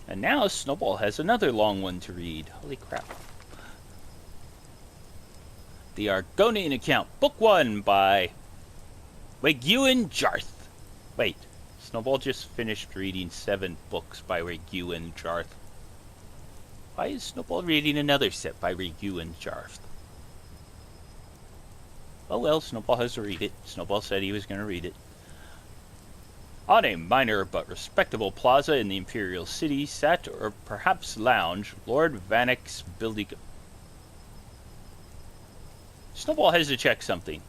And now Snowball has another long one to read. Holy crap. The Argonian Account, Book 1 by Weguen Jarth. Wait, Snowball just finished reading 7 books by Weguen Jarth. Why is Snowball reading another set by Weguen Jarth? Oh well, Snowball has to read it. Snowball said he was going to read it. On a minor but respectable plaza in the Imperial City sat, or perhaps lounged, Lord Vanek's building. Snowball has to check something.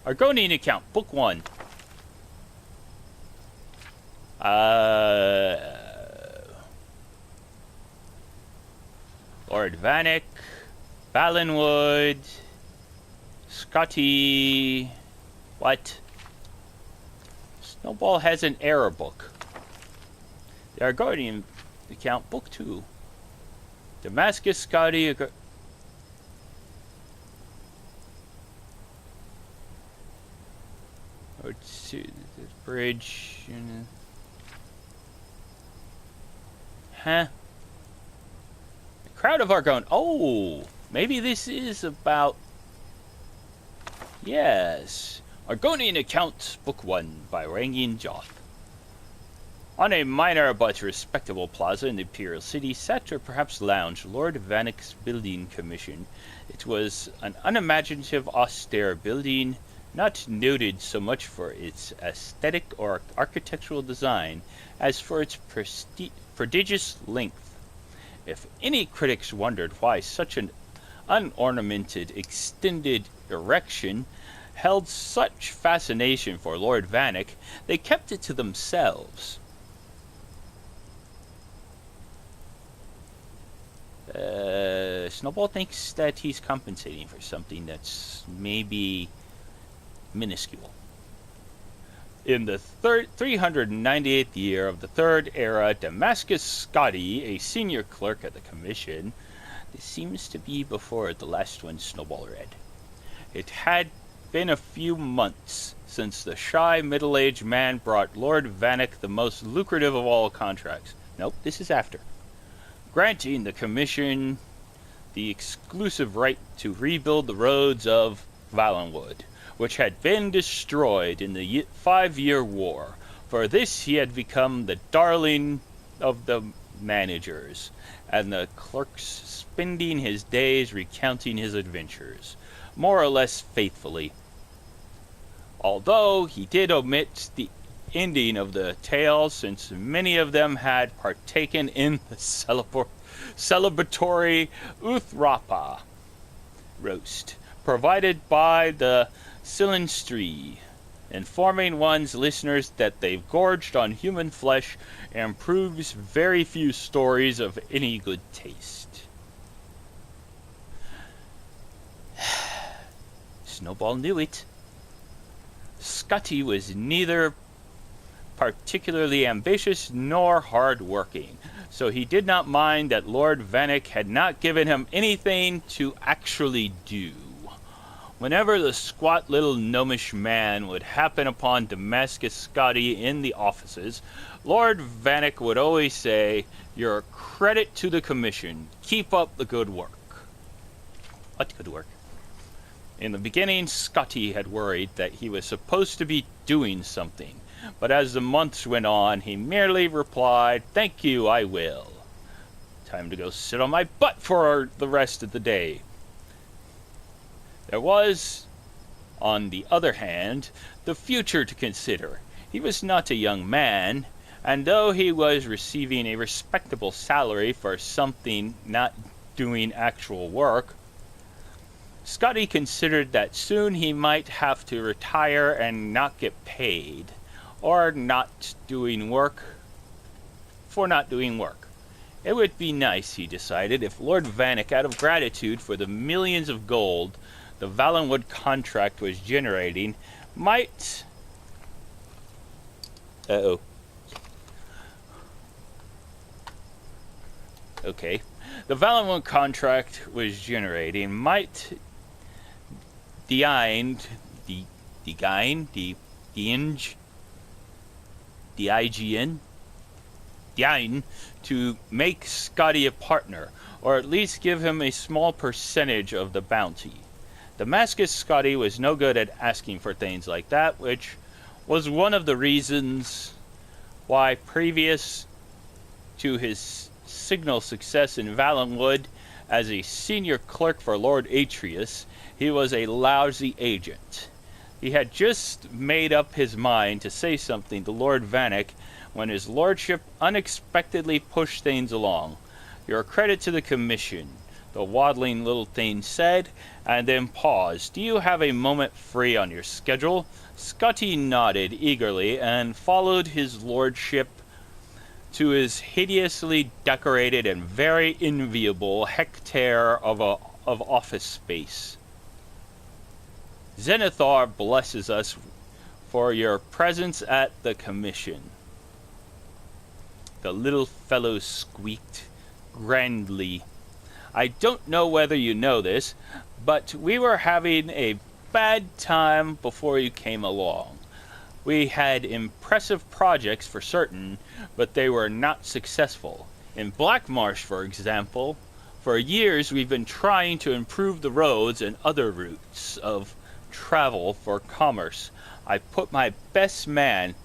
Argonian Account, Book 1. Lord Vanek, Valenwood, Scotty. What? Snowball has an error book. The Argonian Account, Book 2. Damascus, Scotty. Bridge. Huh? The crowd of Argon. Oh, maybe this is about. Yes. Argonian Account, Book 1 by Rangian Joth. On a minor but respectable plaza in the Imperial City sat, or perhaps lounged, Lord Vanek's building commission. It was an unimaginative, austere building, not noted so much for its aesthetic or architectural design as for its prodigious length. If any critics wondered why such an unornamented, extended erection held such fascination for Lord Vanek, they kept it to themselves. Snowball thinks that he's compensating for something that's maybe minuscule. In the 398th year of the Third Era, Damascus Scotty, a senior clerk at the Commission, this seems to be before the last one Snowball read. It had been a few months since the shy middle-aged man brought Lord Vanek the most lucrative of all contracts. Nope, this is after. Granting the Commission the exclusive right to rebuild the roads of Valenwood, which had been destroyed in the 5-year war. For this he had become the darling of the managers, and the clerks spending his days recounting his adventures, more or less faithfully. Although he did omit the ending of the tale, since many of them had partaken in the celebratory Uthrapa roast, provided by the Silenstree, informing one's listeners that they've gorged on human flesh and proves very few stories of any good taste. Snowball knew it. Scotty was neither particularly ambitious nor hard-working, so he did not mind that Lord Vanek had not given him anything to actually do. Whenever the squat little gnomish man would happen upon Damascus Scotty in the offices, Lord Vanek would always say, "You're a credit to the Commission. Keep up the good work." What good work? In the beginning, Scotty had worried that he was supposed to be doing something, but as the months went on, he merely replied, "Thank you, I will. Time to go sit on my butt for the rest of the day." There was, on the other hand, the future to consider. He was not a young man, and though he was receiving a respectable salary for something not doing actual work, Scotty considered that soon he might have to retire and not get paid, or not doing work, for not doing work. It would be nice, he decided, if Lord Vanek, out of gratitude for the millions of gold the Valenwood contract was generating, might... Okay. The Valenwood contract was generating might the IGN Dine to make Scotty a partner, or at least give him a small percentage of the bounty. Damascus Scotty was no good at asking for things like that, which was one of the reasons why, previous to his signal success in Valenwood as a senior clerk for Lord Atreus, he was a lousy agent. He had just made up his mind to say something to Lord Vanek when his lordship unexpectedly pushed things along. "You're a credit to the commission," the waddling little thing said, and then paused. "Do you have a moment free on your schedule?" Scotty nodded eagerly and followed his lordship to his hideously decorated and very enviable hectare of office space. "Zenithar blesses us for your presence at the commission." The little fellow squeaked grandly. "I don't know whether you know this, but we were having a bad time before you came along. We had impressive projects for certain, but they were not successful. In Blackmarsh, for example, for years we've been trying to improve the roads and other routes of travel for commerce. I put my best man,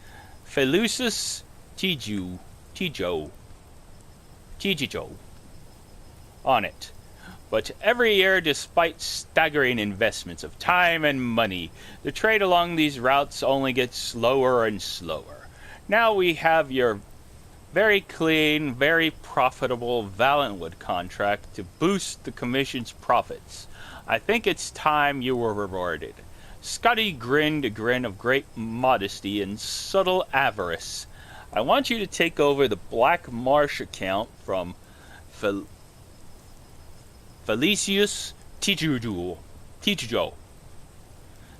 Felucis Tijo, on it. But every year, despite staggering investments of time and money, the trade along these routes only gets slower and slower. Now we have your very clean, very profitable Valenwood contract to boost the commission's profits. I think it's time you were rewarded." Scotty grinned a grin of great modesty and subtle avarice. "I want you to take over the Blackmarsh account from Felicius Tijo."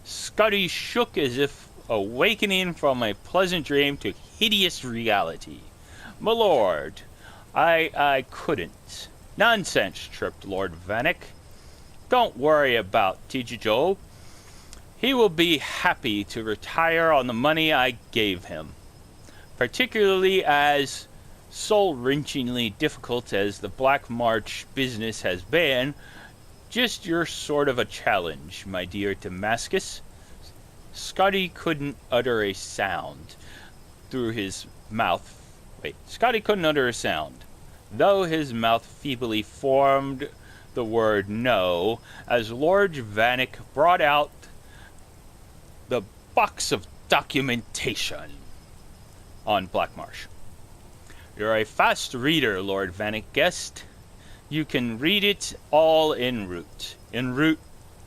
Scotty shook as if awakening from a pleasant dream to hideous reality. "My lord, I couldn't." "Nonsense," chirped Lord Vanek. "Don't worry about Tijo. He will be happy to retire on the money I gave him, particularly as soul-wrenchingly difficult as the Blackmarsh business has been. Just your sort of a challenge, my dear Damascus." Scotty couldn't utter a sound through his mouth. Scotty couldn't utter a sound, though his mouth feebly formed the word no, as Lord Vanek brought out the box of documentation on Blackmarsh. "You're a fast reader," Lord Vanek guessed. "You can read it all en route." "En route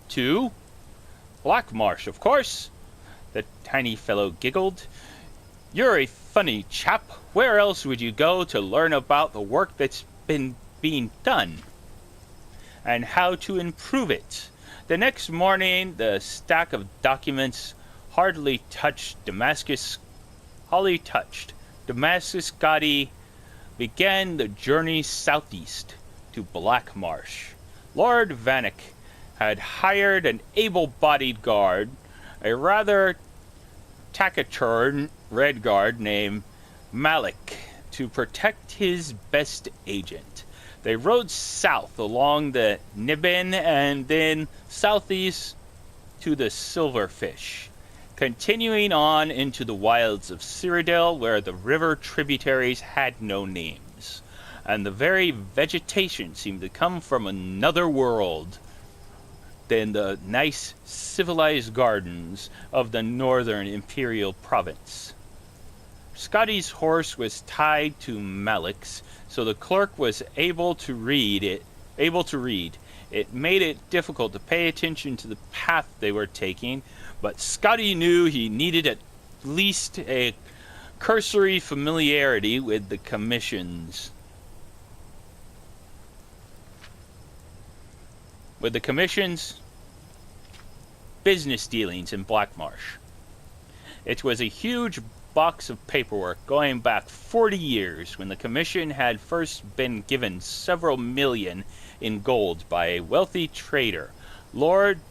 to Blackmarsh, of course," the tiny fellow giggled. "You're a funny chap. Where else would you go to learn about the work that's been being done, and how to improve it?" The next morning, the stack of documents hardly touched Damascus Scotty began the journey southeast to Blackmarsh. Lord Vanek had hired an able-bodied guard, a rather taciturn red guard named Malik, to protect his best agent. They rode south along the Niben and then southeast to the Silverfish, continuing on into the wilds of Cyrodiil, where the river tributaries had no names, and the very vegetation seemed to come from another world than the nice civilized gardens of the northern imperial province. Scotty's horse was tied to Malik's, so the clerk was able to read. It made it difficult to pay attention to the path they were taking, but Scotty knew he needed at least a cursory familiarity with the commission's business dealings in Blackmarsh. It was a huge box of paperwork going back 40 years, when the commission had first been given several million in gold by a wealthy trader, Lord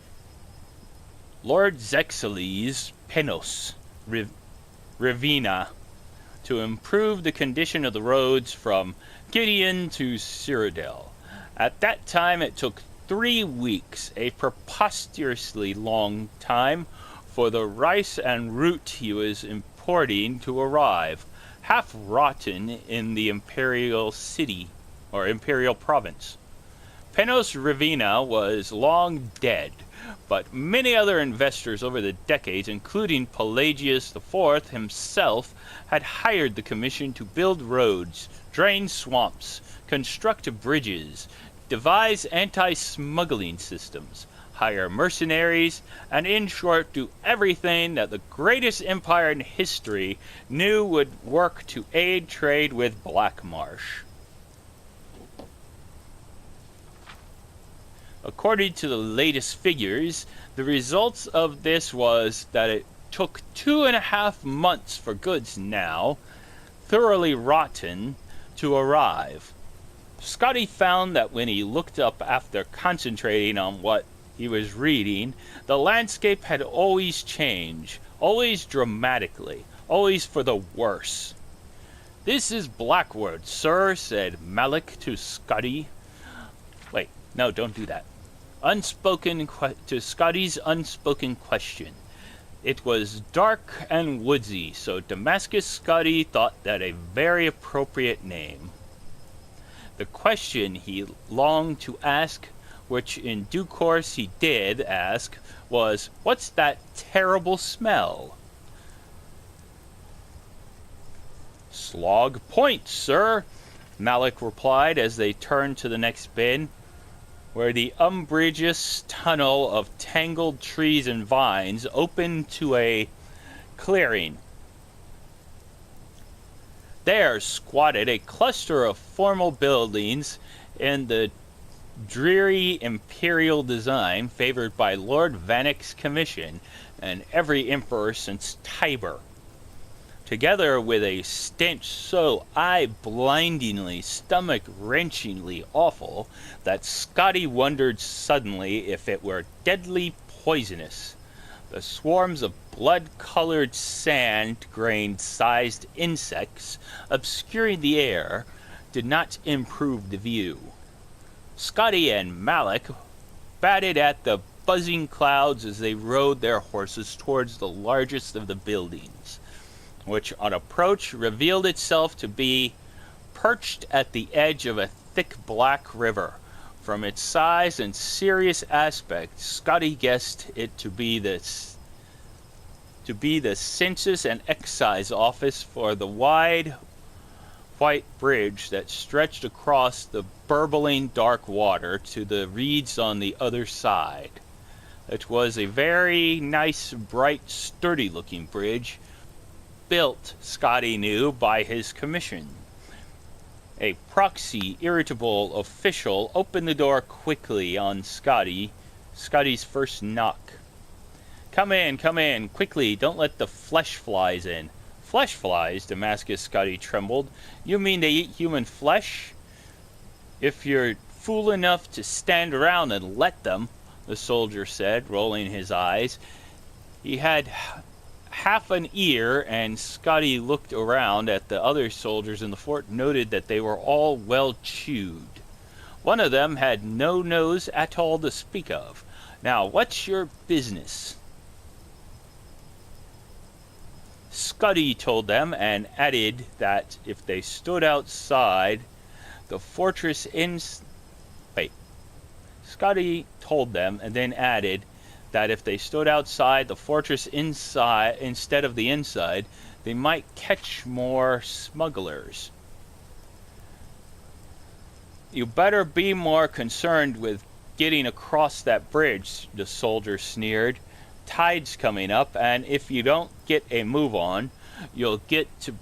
Zexeles Penos Rivina. to improve the condition of the roads from Gideon to Cyrodiil. At that time it took 3 weeks, a preposterously long time, for the rice and root he was importing to arrive, half rotten in the imperial city, or imperial province. Penos Ravina was long dead, but many other investors over the decades, including Pelagius IV himself, had hired the commission to build roads, drain swamps, construct bridges, devise anti-smuggling systems, hire mercenaries, and in short do everything that the greatest empire in history knew would work to aid trade with Blackmarsh. According to the latest figures, the results of this was that it took 2.5 months for goods now, thoroughly rotten, to arrive. Scotty found that when he looked up after concentrating on what he was reading, the landscape had always changed, always dramatically, always for the worse. "This is Blackwood, sir," said Malik to Scotty. Wait, no, don't do that. To Scotty's unspoken question. It was dark and woodsy, so Damascus Scotty thought that a very appropriate name. The question he longed to ask, which in due course he did ask, was, "What's that terrible smell?" "Slog Point, sir," Malik replied as they turned to the next bin, where the umbrageous tunnel of tangled trees and vines opened to a clearing. There squatted a cluster of formal buildings in the dreary imperial design favored by Lord Vanek's commission and every emperor since Tiber, together with a stench so eye-blindingly, stomach-wrenchingly awful that Scotty wondered suddenly if it were deadly poisonous. The swarms of blood-colored sand-grain-sized insects obscuring the air did not improve the view. Scotty and Malik batted at the buzzing clouds as they rode their horses towards the largest of the buildings, which on approach revealed itself to be perched at the edge of a thick black river. From its size and serious aspect, Scotty guessed it to be the Census and Excise office for the wide white bridge that stretched across the burbling dark water to the reeds on the other side. It was a very nice, bright, sturdy-looking bridge, built, Scotty knew, by his commission. A proxy, irritable official opened the door quickly on Scotty's first knock. Come in, quickly, don't let the flesh flies in." "Flesh flies?" Damascus Scotty trembled. "You mean they eat human flesh?" "If you're fool enough to stand around and let them," the soldier said, rolling his eyes. He had half an ear, and Scotty looked around at the other soldiers in the fort, noted that they were all well chewed. One of them had no nose at all to speak of. "Now, what's your business?" Scotty told them, and added that if they stood outside the fortress Scotty told them, and then added that if they stood outside the fortress inside instead of the inside, they might catch more smugglers. "You better be more concerned with getting across that bridge," the soldier sneered. "Tide's coming up, and if you don't get a move on, you'll get to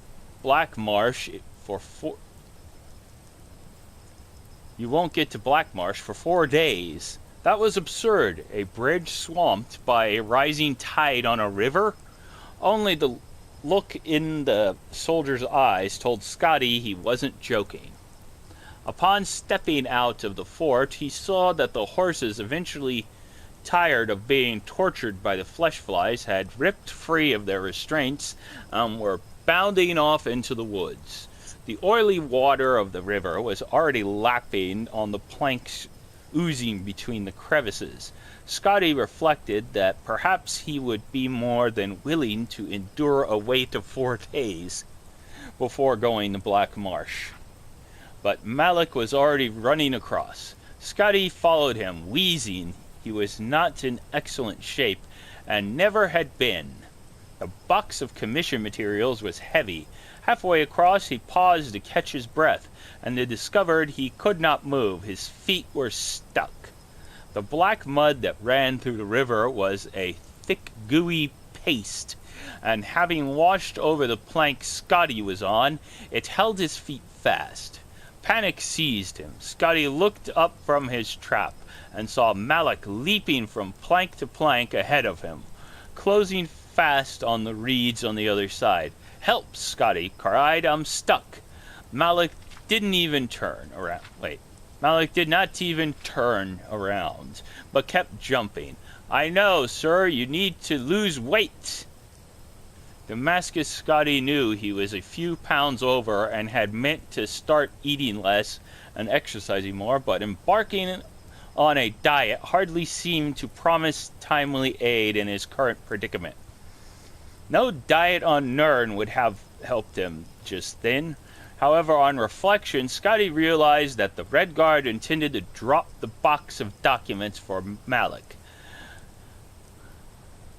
Blackmarsh You won't get to Blackmarsh for 4 days." That was absurd. A bridge swamped by a rising tide on a river? Only the look in the soldier's eyes told Scotty he wasn't joking. Upon stepping out of the fort, he saw that the horses, eventually tired of being tortured by the flesh flies, had ripped free of their restraints and were bounding off into the woods. The oily water of the river was already lapping on the planks oozing between the crevices. Scotty reflected that perhaps he would be more than willing to endure a wait of 4 days before going to Black Marsh. But Malik was already running across. Scotty followed him, wheezing. He was not in excellent shape, and never had been. The box of commission materials was heavy. Halfway across, he paused to catch his breath, and then discovered he could not move. His feet were stuck. The black mud that ran through the river was a thick, gooey paste, and having washed over the plank Scotty was on, it held his feet fast. Panic seized him. Scotty looked up from his trap and saw Malik leaping from plank to plank ahead of him, closing fast on the reeds on the other side. "Help!" Scotty cried. "I'm stuck." Malik didn't even turn around. Malik did not even turn around, but kept jumping. "I know, sir, you need to lose weight." Damascus Scotty knew he was a few pounds over and had meant to start eating less and exercising more, but embarking on a diet hardly seemed to promise timely aid in his current predicament. No diet on Nirn would have helped him just then. However, on reflection, Scotty realized that the Red Guard intended to drop the box of documents for Malik.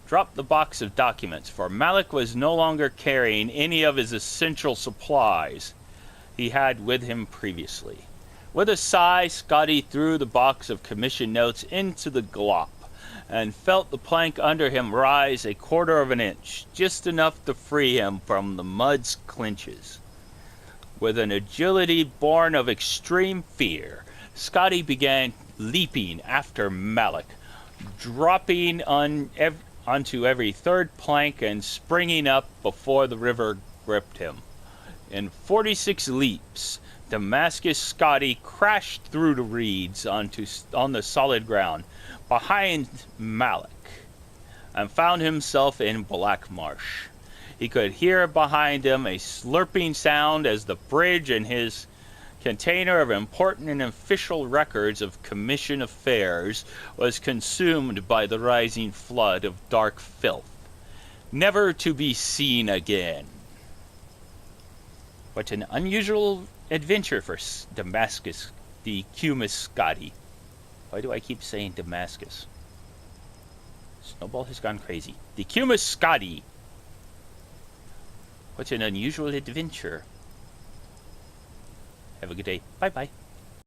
For Malik was no longer carrying any of his essential supplies he had with him previously. With a sigh, Scotty threw the box of commission notes into the glop and felt the plank under him rise 1/4 of an inch, just enough to free him from the mud's clinches. With an agility born of extreme fear, Scotty began leaping after Malik, dropping onto every third plank and springing up before the river gripped him. In 46 leaps, Damascus Scotty crashed through the reeds on the solid ground behind Malik and found himself in Black Marsh. He could hear behind him a slurping sound as the bridge and his container of important and official records of commission affairs was consumed by the rising flood of dark filth, never to be seen again. What an unusual adventure for Damascus, the Cumus Scotty. Why do I keep saying Damascus? Snowball has gone crazy. The Cumus Scotty. What an unusual adventure. Have a good day. Bye-bye.